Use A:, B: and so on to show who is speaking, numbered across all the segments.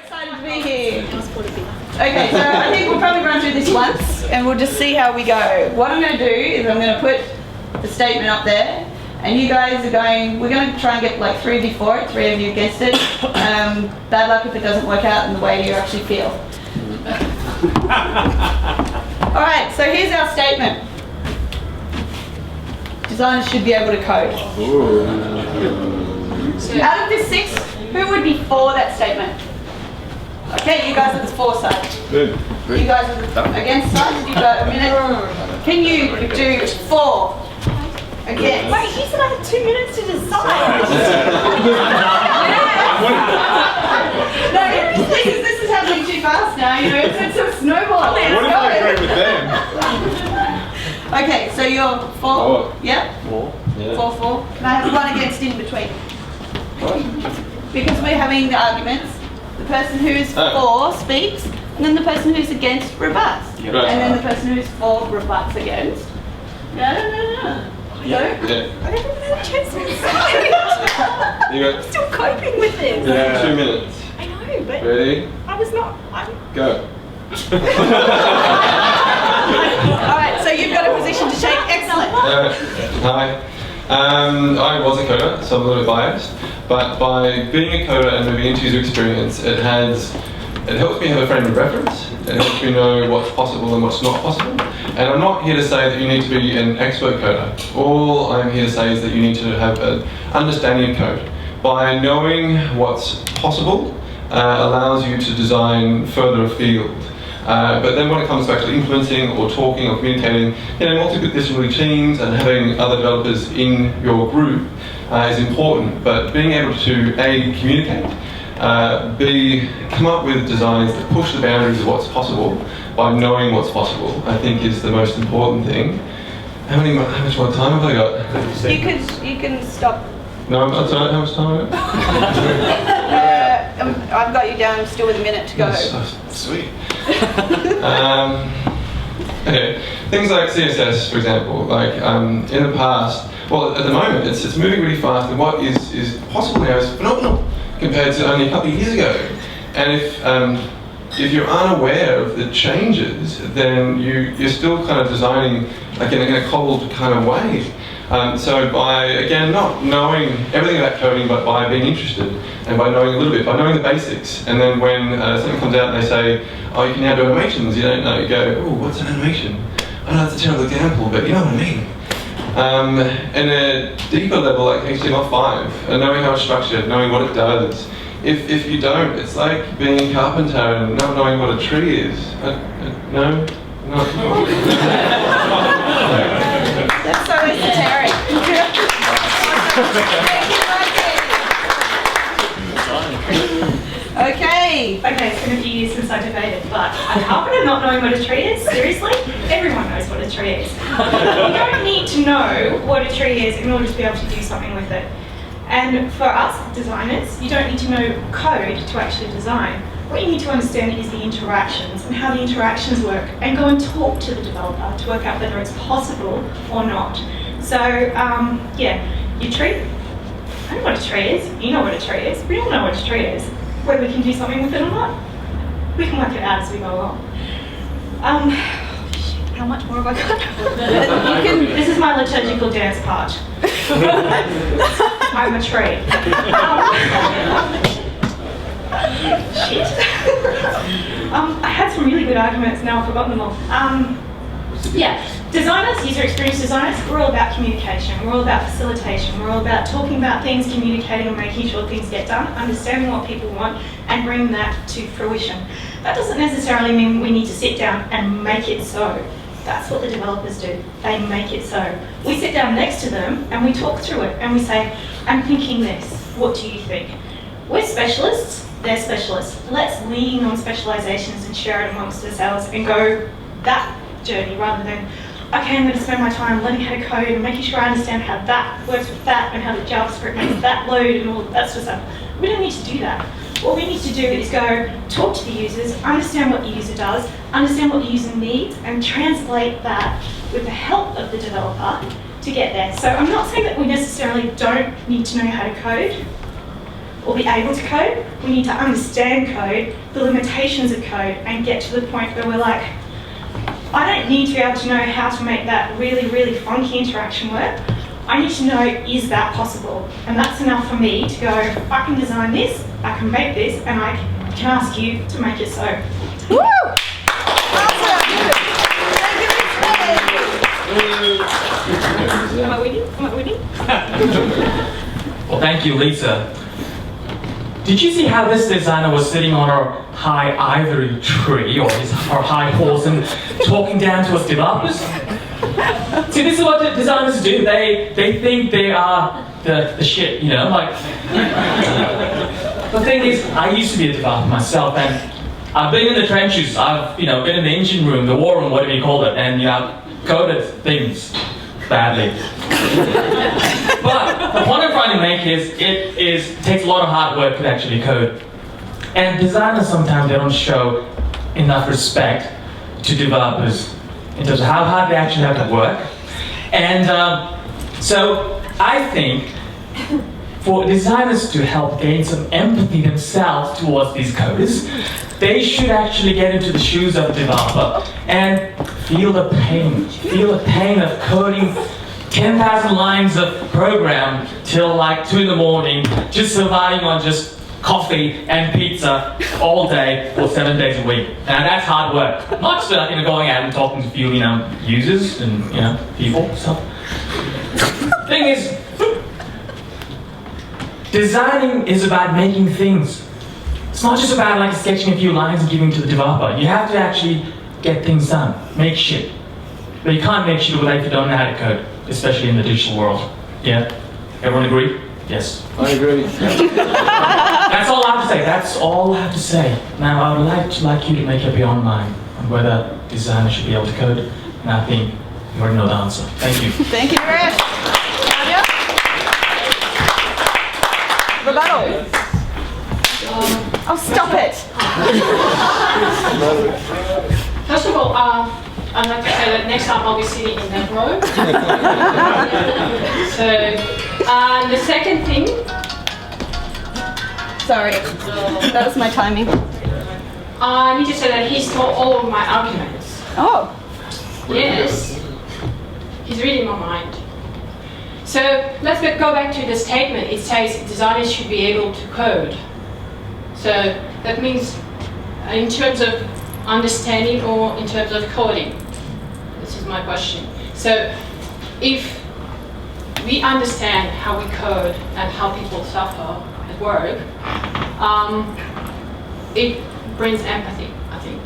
A: excited to be here. Okay, so I think we'll probably run through this once and we'll just see how we go. What I'm going to do is I'm going to put the statement up there and you guys are going, we're going to try and get like 3 of you for it, 3 of you against it. Bad luck if it doesn't work out in the way you actually feel. Alright, so here's our statement. Designers should be able to code. Out of the 6, who would be for that statement? Okay, you guys are the for side.
B: Good.
A: You guys are the against side. You've got a minute. Can you do 4 against?
C: Wait, you said I had 2 minutes to decide.
A: No, this is happening too fast now. You know, it's a snowball.
B: What if I agree with them?
A: Okay, so you're 4. Yep.
B: 4. Yeah.
A: 4, 4. Can I have 1 against in between? Because we're having the arguments. The person who's for speaks, and then the person who's against rebuts.
B: Right.
A: And then the person who's for rebuts against. No.
C: I don't even have a chance to decide. I'm still coping with this.
B: Yeah. 2 minutes.
C: I know, but
B: Ready?
C: I was not.
B: Go.
A: Alright, so you've got a position to shake. Excellent.
D: Hi. I was a coder, so I'm a little bit biased, but by being a coder and moving into user experience, it helps me have a frame of reference. It helps me know what's possible and what's not possible. And I'm not here to say that you need to be an expert coder. All I'm here to say is that you need to have an understanding of code. By knowing what's possible allows you to design further afield. But then when it comes to actually implementing or talking or communicating, multidisciplinary teams and having other developers in your group is important. But being able to A, communicate, B, come up with designs that push the boundaries of what's possible by knowing what's possible, I think is the most important thing. How much more time have I got?
A: You can stop.
D: No, I'm sorry, how much time have I got?
A: I've got you down still with a minute to go.
D: Sweet. Okay, things like CSS, for example, like in the past, well, at the moment, it's moving really fast, and what is possible now is phenomenal compared to only a couple of years ago. And if you're unaware of the changes, then you're still kind of designing like in a cold kind of way. So by, again, not knowing everything about coding, but by being interested, and by knowing a little bit, by knowing the basics, and then when something comes out and they say, oh, you can now do animations, you don't know, you go, oh, what's an animation? I know that's a terrible example, but you know what I mean. And a deeper level, like HTML5, and knowing how it's structured, knowing what it does. If you don't, it's like being a carpenter and not knowing what a tree is. No?
A: That's so esoteric. Okay,
C: it's been a few years since I debated, but a carpenter not knowing what a tree is? Seriously? Everyone knows what a tree is. You don't need to know what a tree is in order to be able to do something with it. And for us, designers, you don't need to know code to actually design. What you need to understand is the interactions and how the interactions work, and go and talk to the developer to work out whether it's possible or not. So, your tree, I know what a tree is, you know what a tree is, we all know what a tree is. Whether we can do something with it or not, we can work it out as we go along. How much more have I got? This is my liturgical dance part. I'm a tree. Shit. I had some really good arguments, now I've forgotten them all. Designers, user experience designers, we're all about communication, we're all about facilitation, we're all about talking about things, communicating and making sure things get done, understanding what people want and bringing that to fruition. That doesn't necessarily mean we need to sit down and make it so. That's what the developers do. They make it so. We sit down next to them and we talk through it and we say, I'm thinking this, what do you think? We're specialists, they're specialists. Let's lean on specializations and share it amongst ourselves and go that journey rather than, okay, I'm going to spend my time learning how to code and making sure I understand how that works with that and how the JavaScript makes that load and all that sort of stuff. We don't need to do that. What we need to do is go talk to the users, understand what the user does, understand what the user needs, and translate that with the help of the developer to get there. So I'm not saying that we necessarily don't need to know how to code. or be able to code. We need to understand code, the limitations of code, and get to the point where we're like, I don't need to be able to know how to make that really, really funky interaction work. I need to know, is that possible? And that's enough for me to go, I can design this, I can make this, and I can ask you to make it so.
A: Woo! Awesome!
C: Am I winning? Am I winning?
E: Well, thank you, Lisa. Did you see how this designer was sitting on her high ivory tree or her high horse and talking down to us developers? See, this is what the designers do. They think they are the shit, you know, like. The thing is, I used to be a developer myself, and I've been in the trenches. I've, been in the engine room, the war room, whatever you call it, and I've coded things badly. But the point I'm trying to make is, it takes a lot of hard work to actually code. And designers sometimes, they don't show enough respect to developers in terms of how hard they actually have to work. And so I think for designers to help gain some empathy themselves towards these coders, they should actually get into the shoes of a developer and feel the pain of coding 10,000 lines of program till like 2 in the morning, just surviving on just coffee and pizza all day for 7 days a week. Now that's hard work. Not just going out and talking to a few users and people. So thing is, designing is about making things. It's not just about like sketching a few lines and giving to the developer. You have to actually get things done, make shit. But you can't make shit if you don't know how to code, especially in the digital world. Yeah? Everyone agree? Yes.
B: I agree.
E: That's all I have to say. That's all I have to say. Now, I would like you to make up your own mind on whether designers should be able to code, and I think you already know the answer. Thank you.
A: Thank you, Rash. Nadia? Rebuttal. Oh, stop it.
F: First of all, I'd like to say that next time I'll be sitting in that row. So, the second thing.
A: Sorry, that was my timing.
F: I need to say that he stole all of my arguments.
A: Oh.
F: Yes. He's reading my mind. So, let's go back to the statement. It says designers should be able to code. So, that means in terms of understanding or in terms of coding? This is my question. So, if we understand how we code and how people suffer at work, it brings empathy, I think.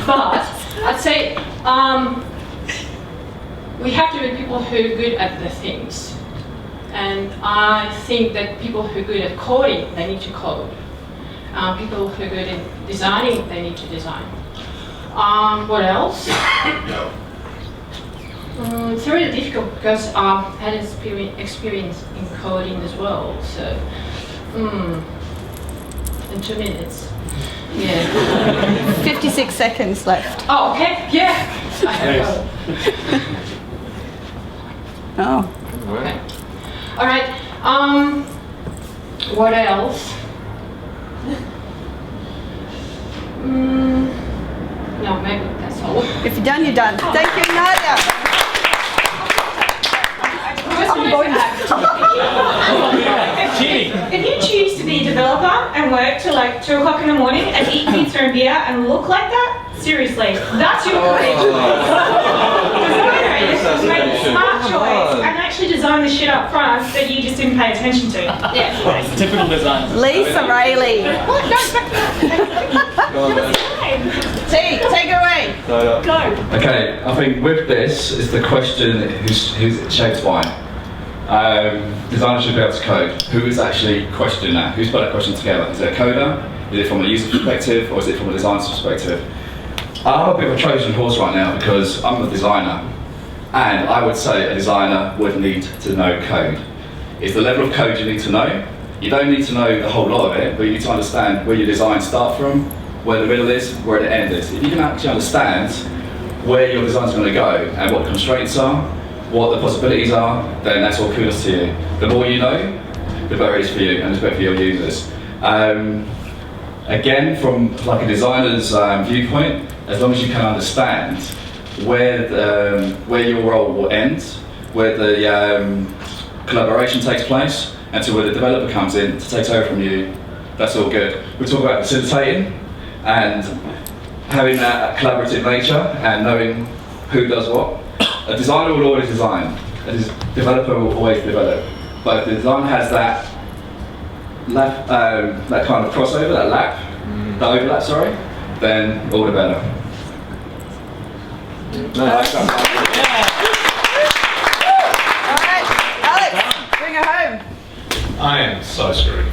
F: But I'd say we have to be people who are good at the things. And I think that people who are good at coding, they need to code. People who are good at designing, they need to design. What else? It's really difficult because I had experience in coding as well. So, in 2 minutes. Yeah.
A: 56 seconds left.
F: Oh, okay. Yeah. I have
A: Oh.
F: okay. All right. What else? No, maybe that's all.
A: If you're done, you're done. Thank you, Nadia.
C: If you choose to be a developer and work till like 2 o'clock in the morning and eat pizza and beer and look like that, seriously, that's your career choice. Designer is make a smart choice and actually design the shit up front that you just didn't pay attention to. Yeah.
E: Typical design.
A: Lisa Rayleigh. Take it away. Go.
G: Okay, I think with this is the question who's shaped by. Designers should be able to code. Who is actually questioning that? Who's put that question together? Is it a coder? Is it from a user perspective, or is it from a designer's perspective? I'm a bit of a Trojan horse right now because I'm a designer, and I would say a designer would need to know code. It's the level of code you need to know. You don't need to know the whole lot of it, but you need to understand where your designs start from, where the middle is, where the end is. If you can actually understand where your design's going to go and what the constraints are, what the possibilities are, then that's all kudos to you. The more you know, the better it is for you and the better for your users. Again, from like a designer's viewpoint, as long as you can understand where your role will end, where the collaboration takes place, and to where the developer comes in to take over from you, that's all good. We talk about facilitating and having that collaborative nature and knowing who does what. A designer will always design, a developer will always develop. But if the design has that kind of crossover, that overlap, sorry, then all the better.
A: Alright, Alex, bring it home.
B: I am so screwed.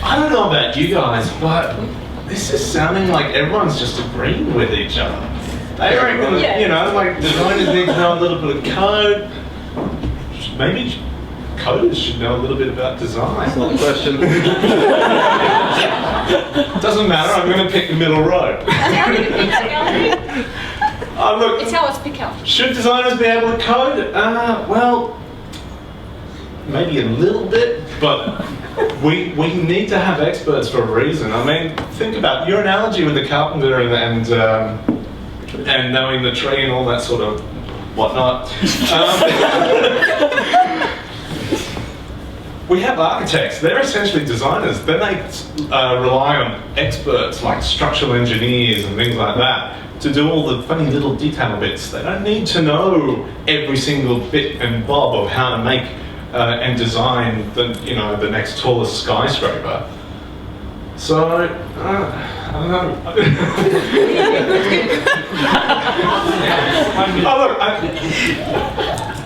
B: I don't know about you guys, but this is sounding like everyone's just agreeing with each other. They reckon, you know, like designers need to know a little bit of code. Maybe coders should know a little bit about design.
D: That's not a question.
B: Doesn't matter, I'm going to pick the middle road. Look,
F: It's how it's pick up.
B: should designers be able to code? Well, maybe a little bit, but we need to have experts for a reason. I mean, think about your analogy with the carpenter and knowing the tree and all that sort of whatnot. We have architects, they're essentially designers. Then they rely on experts like structural engineers and things like that to do all the funny little detail bits. They don't need to know every single bit and bob of how to make and design the next tallest skyscraper. So, I don't know.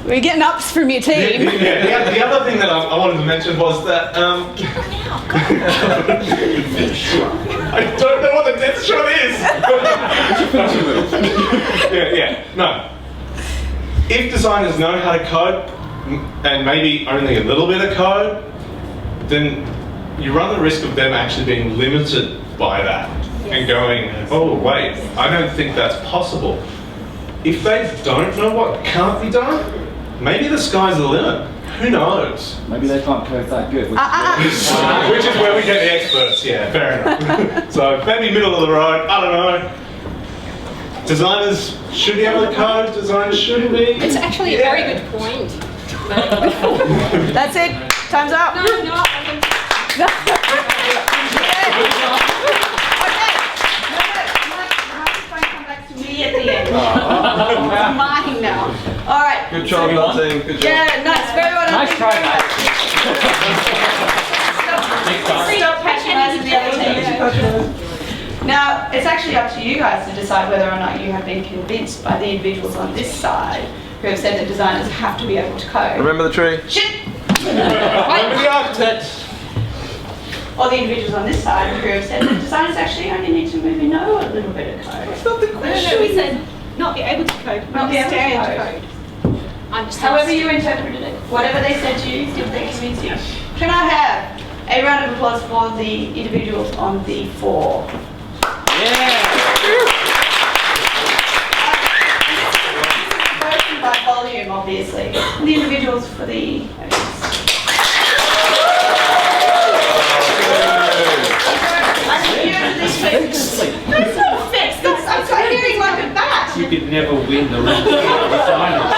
A: We're getting ups from your team.
B: The other thing that I wanted to mention was that I don't know what the death shot is. No. If designers know how to code, and maybe only a little bit of code, then you run the risk of them actually being limited by that and going, oh wait, I don't think that's possible. If they don't know what can't be done, maybe the sky's the limit. Who knows?
G: Maybe they can't code that good.
B: Which is where we get the experts, yeah, fair enough. So maybe middle of the road, I don't know. Designers should be able to code, designers shouldn't be.
F: It's actually a very good point.
A: That's it. Time's up.
F: No, I can...
A: Come back to me at the end. It's mine now. All right.
D: Good job, team. Good job.
A: Yeah, nice. Very well done.
E: Nice try, mate.
A: Stop patronising the other team. Now, it's actually up to you guys to decide whether or not you have been convinced by the individuals on this side who have said that designers have to be able to code.
D: Remember the tree?
A: Shit!
B: Remember the architects.
A: Or the individuals on this side who have said that designers actually only need to maybe know a little bit of code.
B: That's not the question.
C: No, we said not be able to code,
A: Not be able to
C: understand
A: code.
F: Understand.
A: However you interpreted it, whatever they said to you, did they convince you? Can I have a round of applause for the individuals on the four? Voting by volume, obviously. And the individuals for the. That's not fixed. I'm hearing like a bat.
H: You could never win the round of designers.